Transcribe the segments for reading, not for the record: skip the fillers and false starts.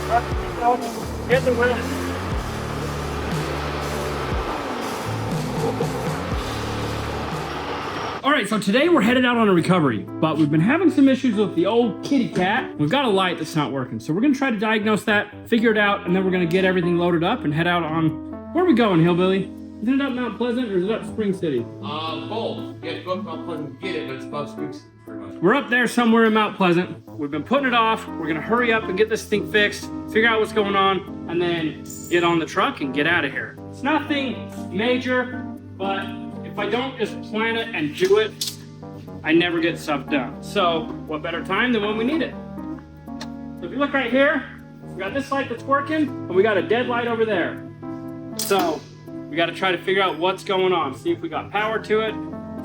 Get the wheel. All right, so today we're headed out on a recovery, but we've been having some issues with the old kitty cat. We've got a light that's not working, so we're gonna try to diagnose that, figure it out, and then we're gonna get everything loaded up and head out on, where are we going, Hillbilly? Is it up Mount Pleasant or is it up Spring City? Both. You have to go up Mount Pleasant, get it, but it's above Spring City pretty much. We're up there somewhere in Mount Pleasant. We've been putting it off. We're gonna hurry up and get this thing fixed, figure out what's going on, and then get on the truck and get out of here. It's nothing major, but if I don't just plan it and do it, I never get stuff done. So what better time than when we need it? So if you look right here, we got this light that's working, and we got a dead light over there. So we got to try to figure out what's going on, see if we got power to it.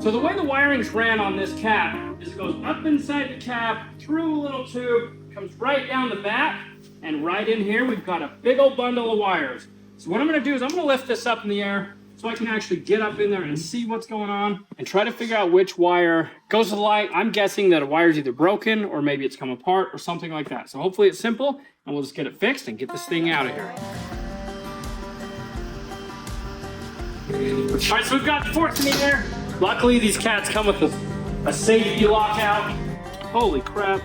So the way the wiring's ran on this cab is it goes up inside the cab, through a little tube, comes right down the back, and right in here we've got a big old bundle of wires. So what I'm going to do is I'm going to lift this up in the air so I can actually get up in there and see what's going on and try to figure out which wire goes to the light. I'm guessing that a wire's either broken or maybe it's come apart or something like that. So hopefully it's simple and we'll just get it fixed and get this thing out of here. All right, so we've got the forks in the air. Luckily, these cats come with a safety lockout. Holy crap.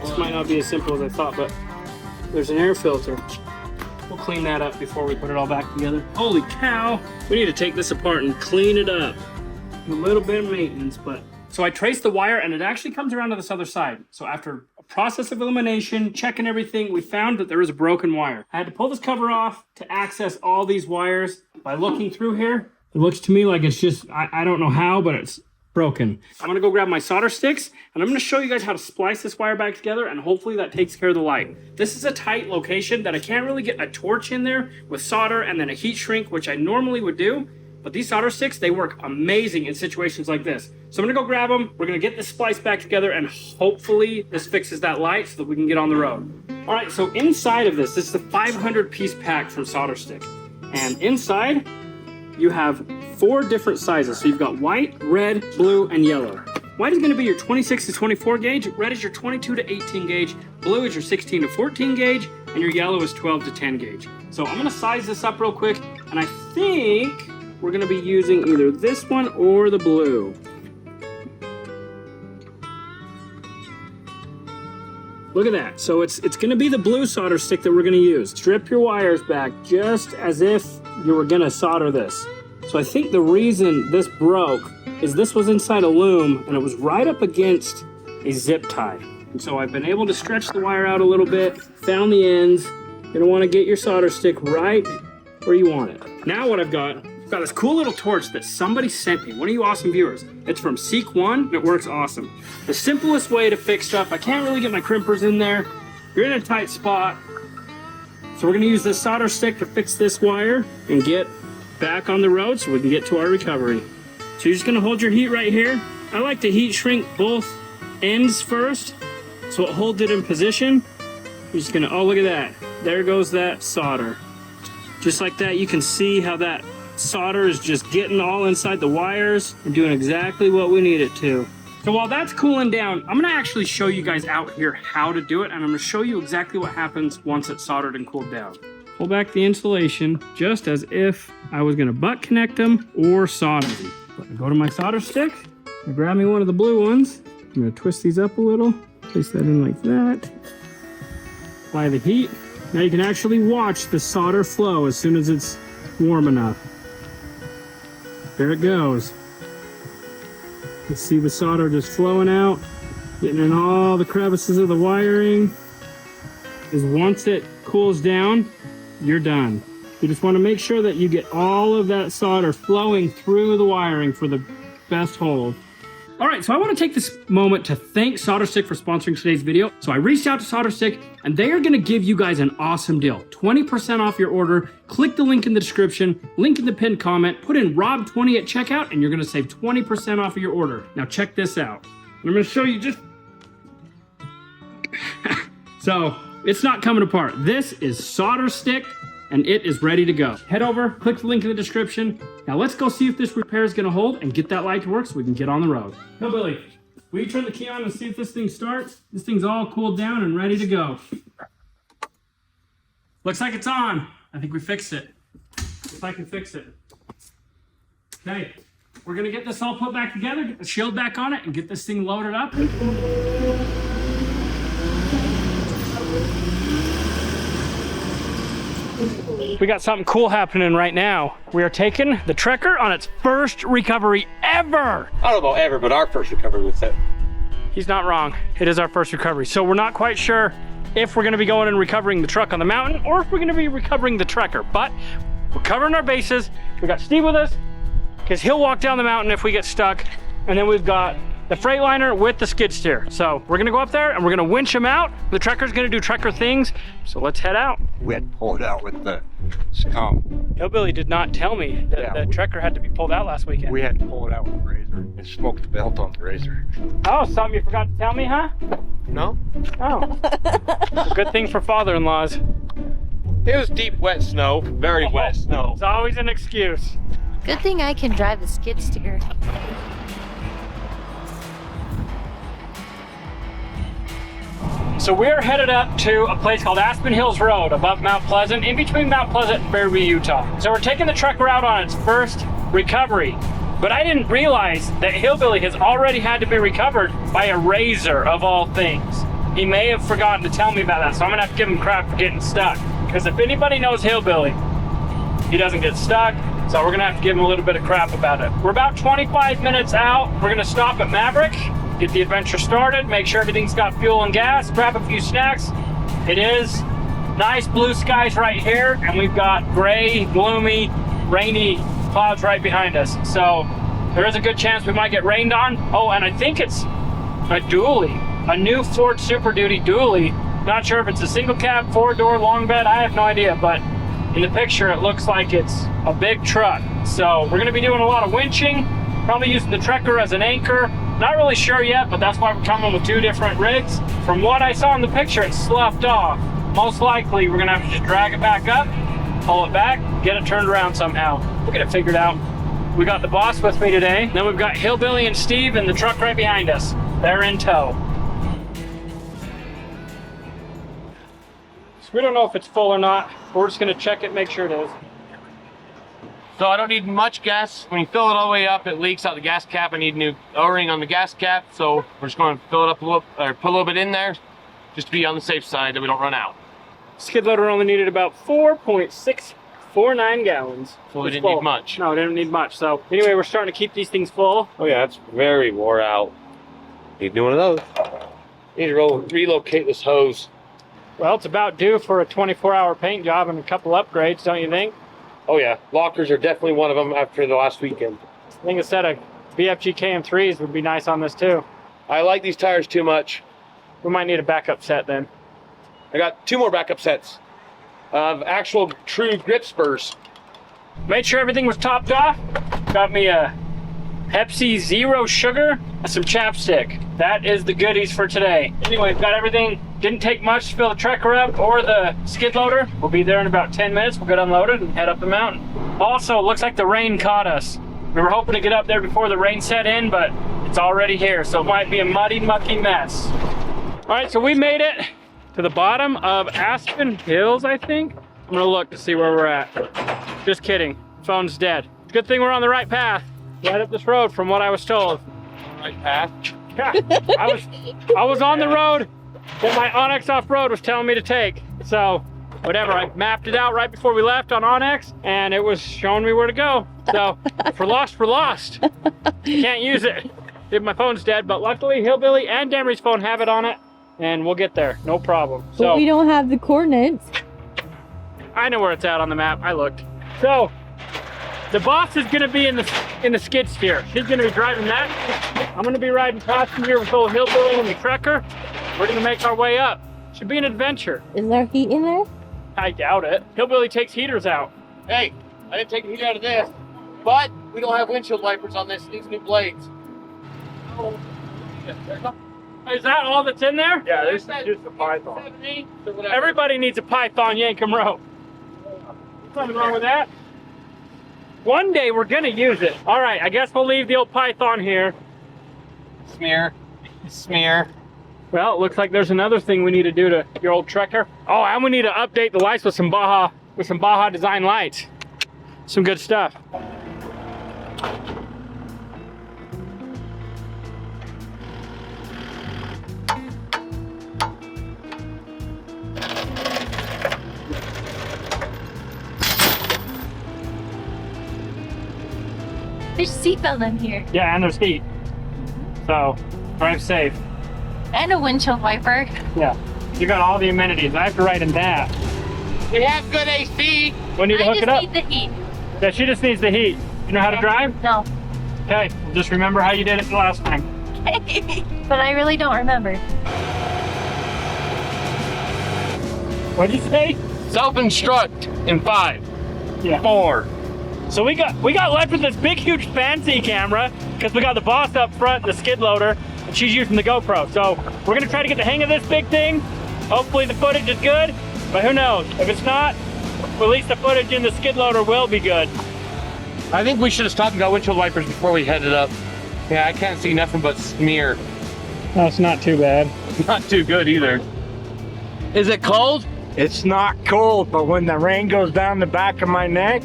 This might not be as simple as I thought, but there's an air filter. We'll clean that up before we put it all back together. Holy cow. We need to take this apart and clean it up. A little bit of maintenance, but... So I traced the wire and it actually comes around to this other side. So after a process of elimination, checking everything, we found that there is a broken wire. I had to pull this cover off to access all these wires. By looking through here, it looks to me like it's just, I don't know how, but it's broken. I'm gonna go grab my solder sticks and I'm gonna show you guys how to splice this wire back together, and hopefully that takes care of the light. This is a tight location that I can't really get a torch in there with solder and then a heat shrink, which I normally would do, but these solder sticks, they work amazing in situations like this. So I'm gonna go grab them, we're gonna get this splice back together, and hopefully this fixes that light so that we can get on the road. All right, so inside of this is a 500 piece pack from Solder Stick. And inside, you have 4 different sizes. So you've got white, red, blue, and yellow. White is gonna be your 26 to 24 gauge, red is your 22 to 18 gauge, blue is your 16 to 14 gauge, and your yellow is 12 to 10 gauge. So I'm gonna size this up real quick, and I think we're gonna be using either this one or the blue. Look at that. So it's gonna be the blue solder stick that we're gonna use. Strip your wires back just as if you were gonna solder this. So I think the reason this broke is this was inside a loom and it was right up against a zip tie. And so I've been able to stretch the wire out a little bit, found the ends. You're gonna wanna get your solder stick right where you want it. Now what I've got this cool little torch that somebody sent me, one of you awesome viewers. It's from Seek One, and it works awesome. The simplest way to fix stuff, I can't really get my crimpers in there. You're in a tight spot. So we're gonna use this solder stick to fix this wire and get back on the road so we can get to our recovery. So you're just gonna hold your heat right here. I like to heat shrink both ends first so it holds it in position. You're just gonna, oh, look at that. There goes that solder. Just like that, you can see how that solder is just getting all inside the wires and doing exactly what we need it to. So while that's cooling down, I'm gonna actually show you guys out here how to do it, and I'm gonna show you exactly what happens once it's soldered and cooled down. Pull back the insulation just as if I was gonna butt connect them or solder them. So I go to my solder stick, I grab me one of the blue ones, I'm gonna twist these up a little, place that in like that, apply the heat. Now you can actually watch the solder flow as soon as it's warm enough. There it goes. You see the solder just flowing out, getting in all the crevices of the wiring. Because once it cools down, you're done. You just want to make sure that you get all of that solder flowing through the wiring for the best hold. All right, so I want to take this moment to thank Solder Stick for sponsoring today's video. So I reached out to Solder Stick, and they are going to give you guys an awesome deal. 20% off your order. Click the link in the description, link in the pinned comment, put in Rob20 at checkout, and you're going to save 20% off of your order. Now check this out. I'm going to show you just... So, it's not coming apart. This is Solder Stick, and it is ready to go. Head over, click the link in the description. Now let's go see if this repair is gonna hold and get that light to work so we can get on the road. No, Billy, will you turn the key on and see if this thing starts? This thing's all cooled down and ready to go. Looks like it's on. I think we fixed it. If I can fix it. Okay, we're gonna get this all put back together, get the shield back on it, and get this thing loaded up. We got something cool happening right now. We are taking the Trekker on its first recovery ever. I don't know about ever, but our first recovery with it. He's not wrong. It is our first recovery. So we're not quite sure if we're gonna be going and recovering the truck on the mountain or if we're gonna be recovering the Trekker, but we're covering our bases. We got Steve with us because he'll walk down the mountain if we get stuck. And then we've got the Freightliner with the skid steer. So we're gonna go up there and we're gonna winch him out. The Trekker's gonna do Trekker things. So let's head out. We had to pull it out with the scum. Hillbilly did not tell me that the Trekker had to be pulled out last weekend. We had to pull it out with the razor and smoke the belt on the razor. Oh, something you forgot to tell me, huh? No? Oh. It's a good thing for father-in-laws. It was deep, wet snow. Very wet snow. It's always an excuse. Good thing I can drive the skid steer. So we're headed up to a place called Aspen Hills Road above Mount Pleasant, in between Mount Pleasant and Fairview, Utah. So we're taking the Trekker out on its first recovery. But I didn't realize that Hillbilly has already had to be recovered by a razor of all things. He may have forgotten to tell me about that, so I'm gonna have to give him crap for getting stuck. Because if anybody knows Hillbilly, he doesn't get stuck, so we're gonna have to give him a little bit of crap about it. We're about 25 minutes out. We're gonna stop at Maverick, get the adventure started, make sure everything's got fuel and gas, grab a few snacks. It is nice blue skies right here, and we've got gray, gloomy, rainy clouds right behind us. So there is a good chance we might get rained on. Oh, and I think it's a dually, a new Ford Super Duty dually. Not sure if it's a single cab, 4-door, long bed, I have no idea, but in the picture it looks like it's a big truck. So we're gonna be doing a lot of winching, probably using the Trekker as an anchor. Not really sure yet, but that's why we're coming with 2 different rigs. From what I saw in the picture, it's sloughed off. Most likely we're gonna have to just drag it back up, pull it back, get it turned around somehow. We'll get it figured out. We got the boss with me today. Then we've got Hillbilly and Steve and the truck right behind us. They're in tow. So we don't know if it's full or not. We're just gonna check it, make sure it is. So I don't need much gas. When you fill it all the way up, it leaks out the gas cap. I need a new O-ring on the gas cap. So we're just going to fill it up a little, or put a little bit in there, just to be on the safe side that we don't run out. Skid loader only needed about 4.649 gallons. So we didn't need much. No, it didn't need much. So anyway, we're starting to keep these things full. Oh yeah, it's very wore out. Need one of those. Need to relocate this hose. Well, it's about due for a 24-hour paint job and a couple upgrades, don't you think? Oh yeah, lockers are definitely one of them after the last weekend. I think a set of BFG KM3s would be nice on this too. I like these tires too much. We might need a backup set then. I got 2 more backup sets of actual true grip spurs. Made sure everything was topped off. Got me a Pepsi Zero Sugar and some chapstick. That is the goodies for today. Anyway, we've got everything. Didn't take much to fill the Trekker up or the skid loader. We'll be there in about 10 minutes. We'll get unloaded and head up the mountain. Also, it looks like the rain caught us. We were hoping to get up there before the rain set in, but it's already here, so it might be a muddy, mucky mess. All right, so we made it to the bottom of Aspen Hills, I think. I'm gonna look to see where we're at. Just kidding, phone's dead. Good thing we're on the right path. Right up this road from what I was told. Right path? Yeah, I was on the road that my Onyx off-road was telling me to take. So, whatever, I mapped it out right before we left on Onyx, and it was showing me where to go. So, if we're lost, we're lost. Can't use it if my phone's dead, but luckily Hillbilly and Demery's phone have it on it, and we'll get there, no problem. But So we don't have the coordinates. I know where it's at on the map, I looked. So, the boss is gonna be in the skid steer. She's gonna be driving that. I'm gonna be riding passenger with old Hillbilly and the Trekker. We're gonna make our way up. Should be an adventure. Is there heat in there? I doubt it. Hillbilly takes heaters out. Hey, I didn't take the heat out of this, but we don't have windshield wipers on these new blades. Is that all that's in there? Yeah, this is just a python. Everybody needs a Python Yankum rope. Nothing wrong with that. One day we're gonna use it. All right, I guess we'll leave the old Python here. Smear. Smear. Well, it looks like there's another thing we need to do to your old Trekker. Oh, and we need to update the lights with some Baja design lights. Some good stuff. There's a seatbelt in here. Yeah, and there's heat. So, drive safe. And a windshield wiper. Yeah. You got all the amenities. I have to write in that. We have good AC. We need to hook it up. I just need the heat. Yeah, she just needs the heat. You know how to drive? No. Okay, well, just remember how you did it the last time. But I really don't remember. What'd you say? Self-instruct in 5, Yeah. 4. So we got left with this big, huge, fancy camera because we got the boss up front, the skid loader, and she's using the GoPro. So we're gonna try to get the hang of this big thing. Hopefully the footage is good, but who knows? If it's not, well, at least the footage in the skid loader will be good. I think we should have stopped and got windshield wipers before we headed up. Yeah, I can't see nothing but smear. That's not too bad. Not too good either. Is it cold? It's not cold, but when the rain goes down the back of my neck,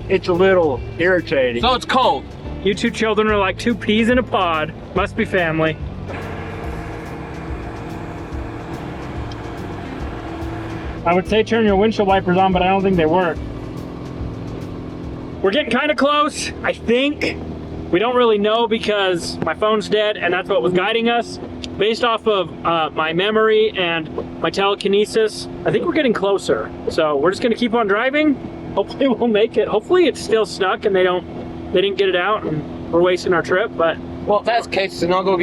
it's a little irritating. So it's cold. You two children are like two peas in a pod. Must be family. I would say turn your windshield wipers on, but I don't think they work. We're getting kind of close, I think. We don't really know because my phone's dead and that's what was guiding us. Based off of my memory and my telekinesis, I think we're getting closer. So we're just gonna keep on driving. Hopefully we'll make it. Hopefully it's still stuck and they didn't get it out and we're wasting our trip, but Well, if that's the case, then I'll go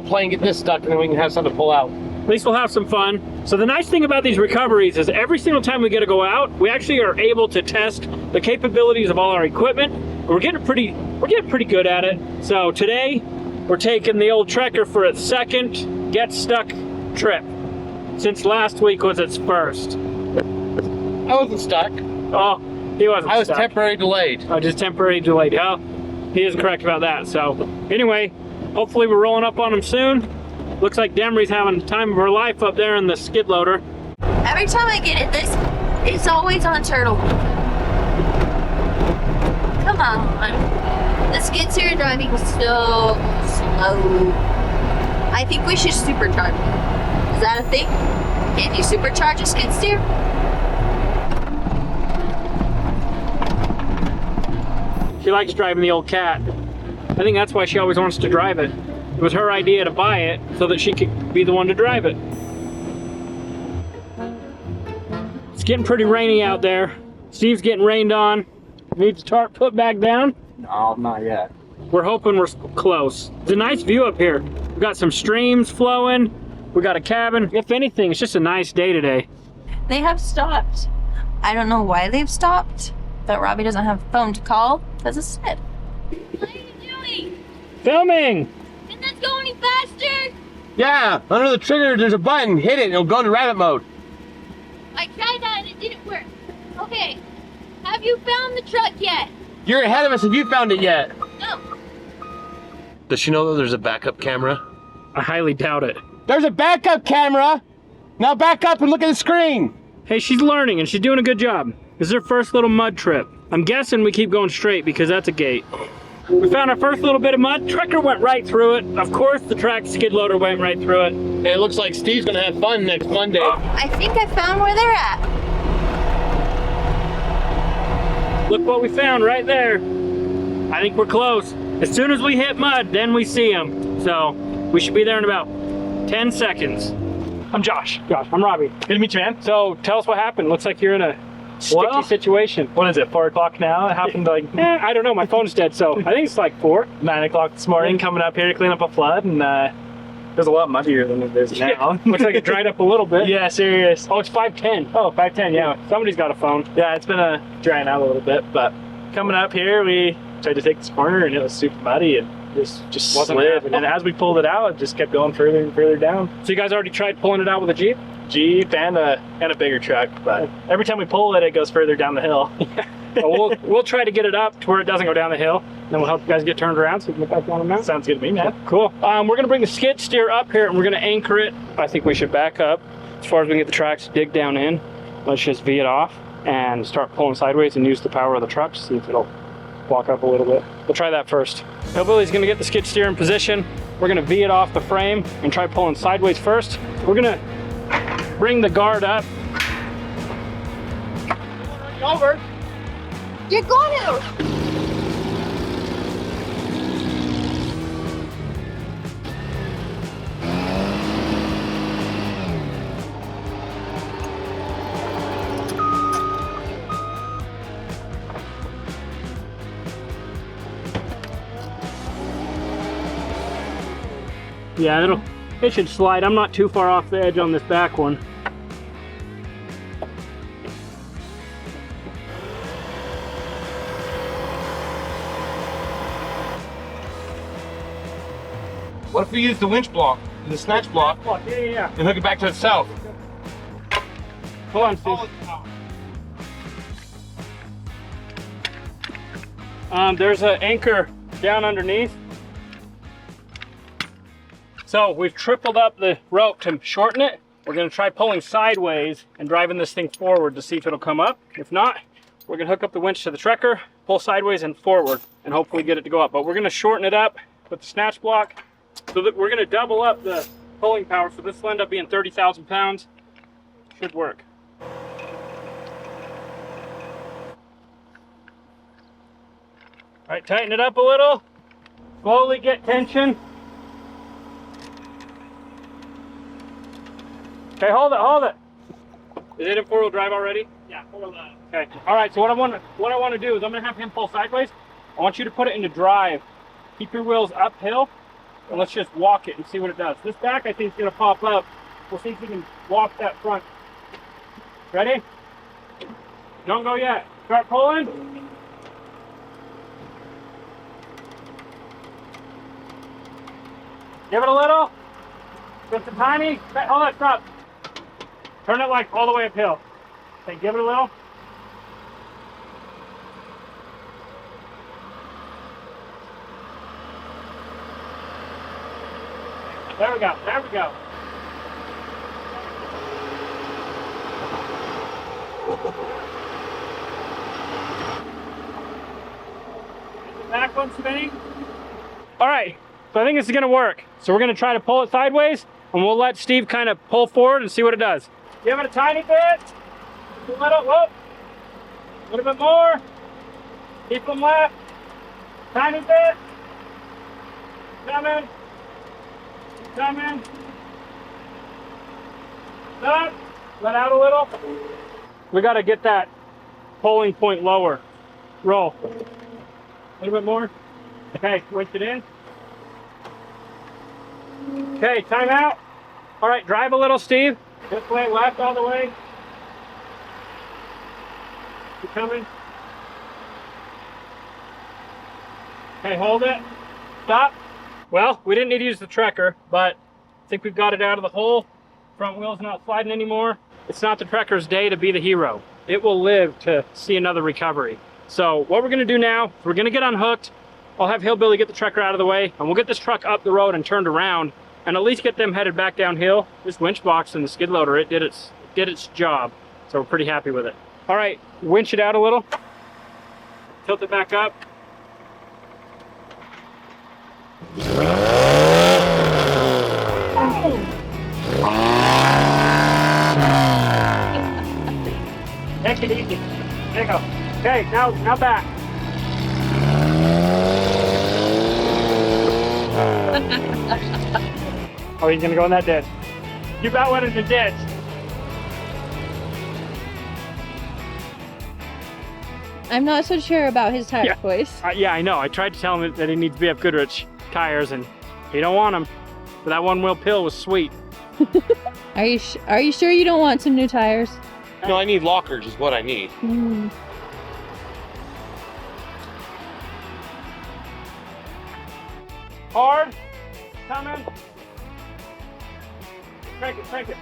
play and get this stuck, and then we can have something to pull out. at least we'll have some fun. So the nice thing about these recoveries is every single time we get to go out, we actually are able to test the capabilities of all our equipment. We're getting pretty good at it. So today, we're taking the old Trekker for its second get stuck trip, since last week was its first. I wasn't stuck. Oh, he wasn't I was stuck. temporarily delayed. Oh, just temporary delayed. Oh, he is correct about that. So anyway, hopefully we're rolling up on him soon. Looks like Demery's having the time of her life up there in the skid loader. Every time I get in this, it's always on turtle. Come on. The skid steer driving is so slow. I think we should supercharge it. Is that a thing? Can you supercharge a skid steer? She likes driving the old cat. I think that's why she always wants to drive it. It was her idea to buy it so that she could be the one to drive it. It's getting pretty rainy out there. Steve's getting rained on. Needs the tarp put back down. No, not yet. We're hoping we're close. It's a nice view up here. We've got some streams flowing. We got a cabin. If anything, it's just a nice day today. They have stopped. I don't know why they've stopped, but Robby doesn't have a phone to call because it's dead. What are you doing? Filming! Didn't that go any faster? Yeah, under the trigger, there's a button. Hit it, and it'll go into rabbit mode. I tried that and it didn't work. Okay, have you found the truck yet? You're ahead of us if you found it yet. No. Does she know that there's a backup camera? I highly doubt it. There's a backup camera! Now back up and look at the screen! Hey, she's learning and she's doing a good job. This is her first little mud trip. I'm guessing we keep going straight because that's a gate. We found our first little bit of mud. Trekker went right through it. Of course, the track skid loader went right through it. And it looks like Steve's gonna have fun next Monday. I think I found where they're at. Look what we found right there. I think we're close. As soon as we hit mud, then we see them. So we should be there in about 10 seconds. I'm Josh. I'm Robby. Good to meet you, man. So tell us what happened. Looks like you're in a sticky situation. What is it, 4 o'clock now? It happened like I don't know. My phone's dead, so I think it's like 4. 9 o'clock this morning, coming up here to clean up a flood, and there's a lot muddier than it is now. Looks like it dried up a little bit. Yeah, serious. Oh, it's 5:10. Oh, 5:10, yeah. Somebody's got a phone. Yeah, it's been drying out a little bit, but coming up here, we tried to take this corner, and it was super muddy, and just Wasn't slid. happening. And as we pulled it out, it just kept going further and further down. So you guys already tried pulling it out with a Jeep? Jeep and a bigger truck, but every time we pull it, it goes further down the hill. But we'll try to get it up to where it doesn't go down the hill. Then we'll help you guys get turned around so we can get back down the mountain. Sounds good to me, man. Cool. We're gonna bring the skid steer up here and we're gonna anchor it. I think we should back up as far as we can get the tracks, dig down in. Let's just V it off and start pulling sideways and use the power of the truck to see if it'll walk up a little bit. We'll try that first. Hillbilly's gonna get the skid steer in position. We're gonna V it off the frame and try pulling sideways first. We're gonna bring the guard up. Over. You're going to. Yeah, it should slide. I'm not too far off the edge on this back one. What if we use the winch block, the snatch block, Yeah. and hook it back to itself? Hold on, Steve. There's an anchor down underneath. So we've tripled up the rope to shorten it. We're gonna try pulling sideways and driving this thing forward to see if it'll come up. If not, we're gonna hook up the winch to the trekker, pull sideways and forward, and hopefully get it to go up. But we're gonna shorten it up with the snatch block so that we're gonna double up the pulling power. So this will end up being 30,000 pounds. Should work. All right, tighten it up a little. Slowly get tension. Okay, hold it. Is it in four-wheel drive already? Yeah, hold on. Okay. All right. So what I want to do is I'm gonna have him pull sideways. I want you to put it into drive. Keep your wheels uphill, and let's just walk it and see what it does. This back I think is gonna pop up. We'll see if we can walk that front. Ready? Don't go yet. Start pulling. Give it a little. Just a tiny. Hold it. Stop. Turn it like all the way uphill. Okay, give it a little. There we go. There we go. Is the back one spinning? All right. So I think this is going to work. So we're going to try to pull it sideways, and we'll let Steve kind of pull forward and see what it does. Give it a tiny bit. A little, whoop. A little bit more. Keep them left. Tiny bit. Coming. Coming. Stop. Let out a little. We got to get that pulling point lower. Roll. A little bit more. Okay, winch it in. Okay, time out. All right, drive a little, Steve. This way, left all the way. You coming? Okay, hold it. Stop. Well, we didn't need to use the trekker, but I think we've got it out of the hole. Front wheel's not sliding anymore. It's not the trekker's day to be the hero. It will live to see another recovery. So what we're gonna do now, is we're gonna get unhooked. I'll have Hillbilly get the trekker out of the way, and we'll get this truck up the road and turned around, and at least get them headed back downhill. This winch box and the skid loader, it did its job, so we're pretty happy with it. All right, winch it out a little. Tilt it back up. Take it easy. There you go. Okay, now back. Oh, he's gonna go in that ditch. You about went in the ditch. I'm not so sure about his tire choice. Yeah, I know. I tried to tell him that he needs to be up Goodrich tires, and he don't want them. But that one-wheel pill was sweet. Are you sure you don't want some new tires? No, I need lockers is what I need. Mm. Hard. Coming. Crank it.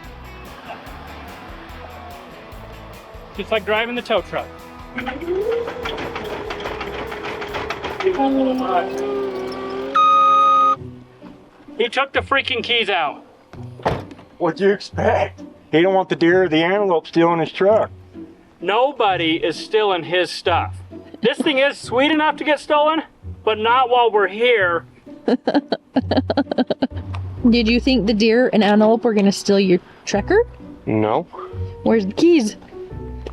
Just like driving the tow truck. He took the freaking keys out. What'd you expect? He don't want the deer or the antelope stealing his truck. Nobody is stealing his stuff. This thing is sweet enough to get stolen, but not while we're here. Did you think the deer and antelope were gonna steal your trekker? No. Where's the keys?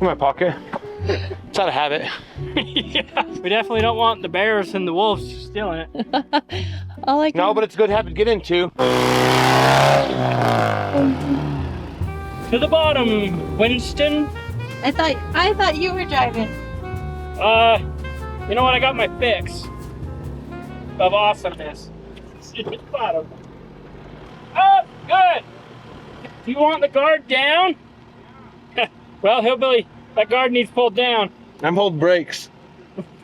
In my pocket. It's out of habit. Yeah, we definitely don't want the bears and the wolves stealing it. All I can... No, but it's a good habit to get into. To the bottom, Winston. I thought you were driving. You know what? I got my fix of awesomeness. To the bottom. Oh, good. Do you want the guard down? Well, Hillbilly, that guard needs pulled down. I'm holding brakes.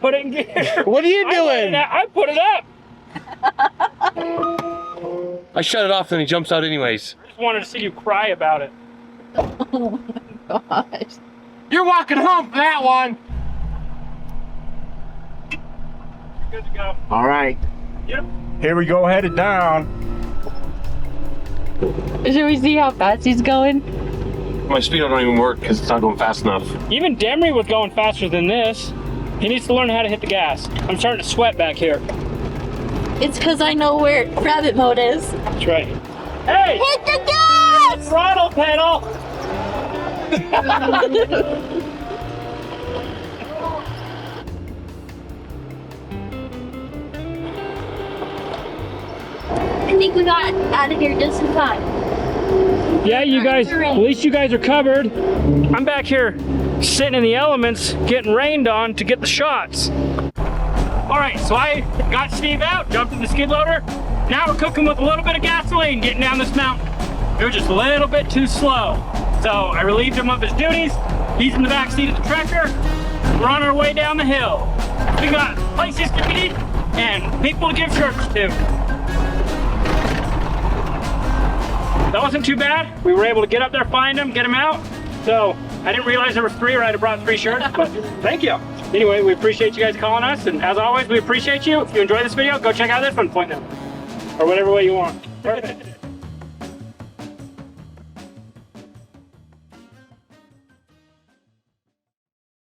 Put it in gear. What are you doing? I put it up. I shut it off and he jumps out anyways. I just wanted to see you cry about it. Oh my gosh. You're walking home for that one. Good to go. All right. Yep. Here we go, headed down. Should we see how fast he's going? My speedo don't even work because it's not going fast enough. Even Demery was going faster than this. He needs to learn how to hit the gas. I'm starting to sweat back here. It's because I know where rabbit mode is. That's right. Hey! Hit the gas! Throttle pedal! I think we got out of here just in time. Yeah, you guys, at least you guys are covered. I'm back here sitting in the elements, getting rained on to get the shots. All right, so I got Steve out, jumped in the skid loader. Now we're cooking with a little bit of gasoline getting down this mountain. It was just a little bit too slow. So I relieved him of his duties. He's in the back seat of the tractor. We're on our way down the hill. We got places to eat and people to give shirts to. That wasn't too bad. We were able to get up there, find him, get him out. So I didn't realize there were 3 or I'd have brought 3 shirts, but thank you. Anyway, we appreciate you guys calling us. And as always, we appreciate you. If you enjoyed this video, go check out this one, point now. Or whatever way you want. Perfect.